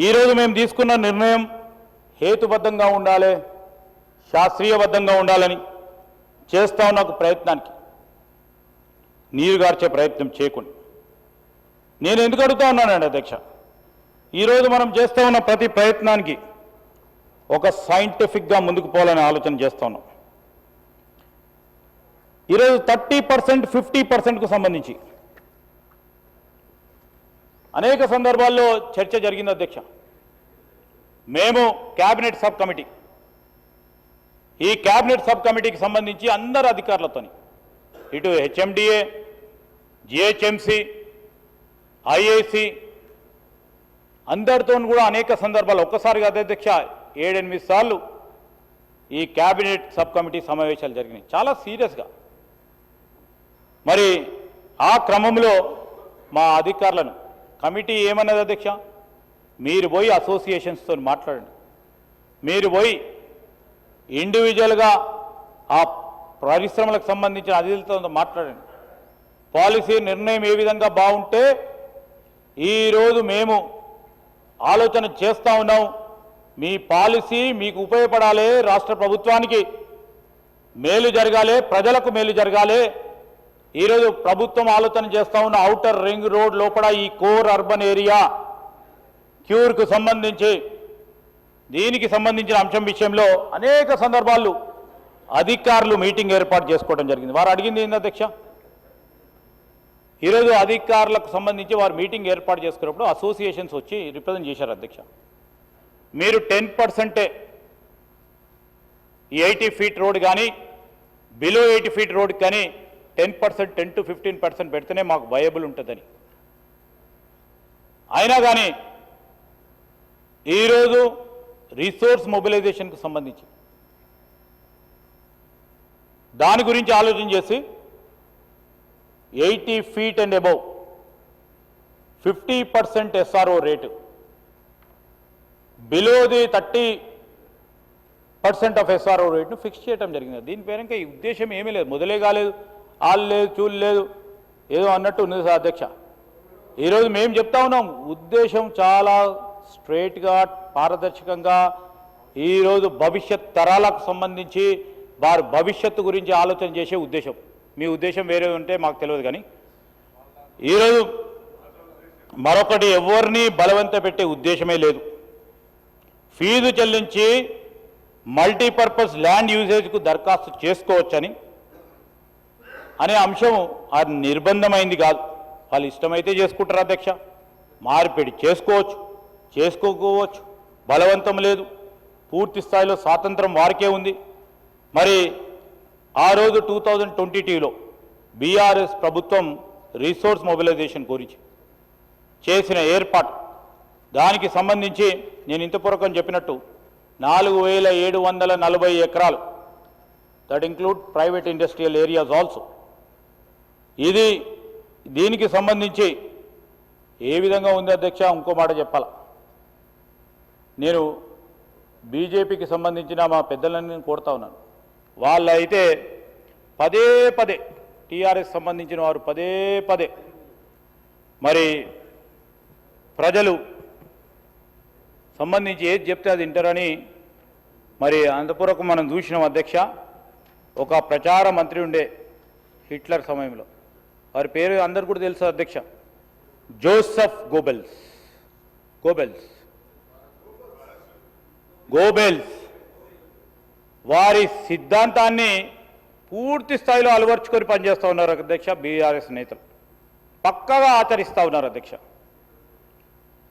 ఈరోజు మేము తీసుకున్న నిర్ణయం హేతుబద్ధంగా ఉండాలి, శాస్త్రీయబద్ధంగా ఉండాలని చేస్తా ఉన్న ఒక ప్రయత్నానికి నీరుగార్చే ప్రయత్నం చేయకుండా నేను ఎందుకు అడుగుతా ఉన్నానండి అధ్యక్ష, ఈరోజు మనం చేస్తూ ఉన్న ప్రతి ప్రయత్నానికి ఒక సైంటిఫిక్గా ముందుకు పోవాలని ఆలోచన చేస్తూ ఉన్నాం. ఈరోజు 30%, 50%కు సంబంధించి అనేక సందర్భాల్లో చర్చ జరిగింది అధ్యక్ష. మేము క్యాబినెట్ సబ్ కమిటీ, ఈ క్యాబినెట్ సబ్ కమిటీకి సంబంధించి అందరు అధికారులతోని, ఇటు హెచ్ఎండిఏ, జిహెచ్ఎంసి, ఐఏసి అందరితో కూడా అనేక సందర్భాలు, ఒక్కసారి కాదు అధ్యక్ష, 7-8 సార్లు ఈ క్యాబినెట్ సబ్ కమిటీ సమావేశాలు జరిగినాయి, చాలా సీరియస్గా. మరి ఆ క్రమంలో మా అధికారులను కమిటీ ఏమన్నది అధ్యక్ష, మీరు పోయి అసోసియేషన్స్తో మాట్లాడండి, మీరు పోయి ఇండివిజువల్గా ఆ పరిశ్రమలకు సంబంధించిన అధికారులతో మాట్లాడండి, పాలసీ నిర్ణయం ఏ విధంగా బాగుంటే ఈరోజు మేము ఆలోచన చేస్తూ ఉన్నాం, మీ పాలసీ మీకు ఉపయోగపడాలి, రాష్ట్ర ప్రభుత్వానికి మేలు జరగాలి, ప్రజలకు మేలు జరగాలి. ఈరోజు ప్రభుత్వం ఆలోచన చేస్తూ ఉన్న ఔటర్ రింగ్ రోడ్ లోపల ఈ కోర్ అర్బన్ ఏరియా క్యూర్కు సంబంధించి దీనికి సంబంధించిన అంశం విషయంలో అనేక సందర్భాల్లో అధికారులు మీటింగ్ ఏర్పాటు చేసుకోవడం జరిగింది. వారు అడిగింది ఏంది అధ్యక్ష, ఈరోజు అధికారులకు సంబంధించి వారు మీటింగ్ ఏర్పాటు చేసుకున్నప్పుడు అసోసియేషన్స్ వచ్చి రిప్రజెంట్ చేశారు అధ్యక్ష, మీరు 10% ఈ 80 ఫీట్ రోడ్ కానీ బిలో 80 ఫీట్ రోడ్ కానీ 10%, 10 to 15% పెడితేనే మాకు వయబుల్ ఉంటుందని. అయినా కానీ ఈరోజు రిసోర్స్ మొబిలైజేషన్కు సంబంధించి దాని గురించి ఆలోచన చేసి 80 feet and above 50% SRO rate, below the 30% of SRO రేట్ను ఫిక్స్ చేయడం జరిగింది. దీని పేరు ఈ ఉద్దేశం ఏమీ లేదు, మొదలే కాలేదు, ఆళ్ళు లేదు, చూలు లేదు, ఏదో అన్నట్టు ఉంది సార్ అధ్యక్ష. ఈరోజు మేము చెప్తా ఉన్నాం, ఉద్దేశం చాలా స్ట్రైట్గా, పారదర్శకంగా, ఈరోజు భవిష్యత్ తరాలకు సంబంధించి వారి భవిష్యత్తు గురించి ఆలోచన చేసే ఉద్దేశం. మీ ఉద్దేశం వేరే ఉంటే మాకు తెలియదు, కానీ ఈరోజు మరొకటి ఎవరిని బలవంత పెట్టే ఉద్దేశమే లేదు. ఫీజు చెల్లించి మల్టీపర్పస్ ల్యాండ్ యూసేజ్కు దరఖాస్తు చేసుకోవచ్చని అనే అంశం అది నిర్బంధమైంది కాదు, వాళ్ళు ఇష్టమైతే చేసుకుంటారు అధ్యక్ష, మార్పిడి చేసుకోవచ్చు, చేసుకోకపోవచ్చు, బలవంతం లేదు, పూర్తి స్థాయిలో స్వాతంత్రం వారికే ఉంది. మరి ఆ రోజు 2022లో బీఆర్ఎస్ ప్రభుత్వం రిసోర్స్ మొబిలైజేషన్ గురించి చేసిన ఏర్పాటు, దానికి సంబంధించి నేను ఇంతపూర్వకం చెప్పినట్టు 4740 ఎకరాలు, that include private industrial areas also. దీనికి సంబంధించి ఏ విధంగా ఉంది అధ్యక్ష, ఇంకో మాట చెప్పాల, నేను బీజేపీకి సంబంధించిన మా పెద్దలని నేను కోరుతా ఉన్నాను, వాళ్ళైతే పదే పదే టీఆర్ఎస్ సంబంధించిన వారు పదే పదే మరి ప్రజలు సంబంధించి ఏది చెప్తే అది వింటారని మరి అంతపూర్వకం మనం చూసినాం అధ్యక్ష. ఒక ప్రచార మంత్రి ఉండే హిట్లర్ సమయంలో, వారి పేరు అందరు కూడా తెలుసు అధ్యక్ష, జోసెఫ్ గోబెల్స్ వారి సిద్ధాంతాన్ని పూర్తి స్థాయిలో అలవర్చుకొని పనిచేస్తూ ఉన్నారు అధ్యక్ష. బీఆర్ఎస్ నేతలు పక్కాగా ఆచరిస్తూ ఉన్నారు అధ్యక్ష.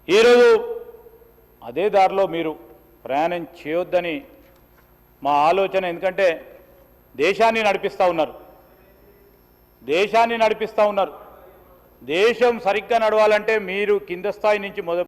ఈరోజు అదే దారిలో మీరు ప్రయాణం చేయొద్దని మా ఆలోచన. ఎందుకంటే దేశాన్ని నడిపిస్తూ ఉన్నారు, దేశం సరిగ్గా నడవాలంటే మీరు కింద స్థాయి నుంచి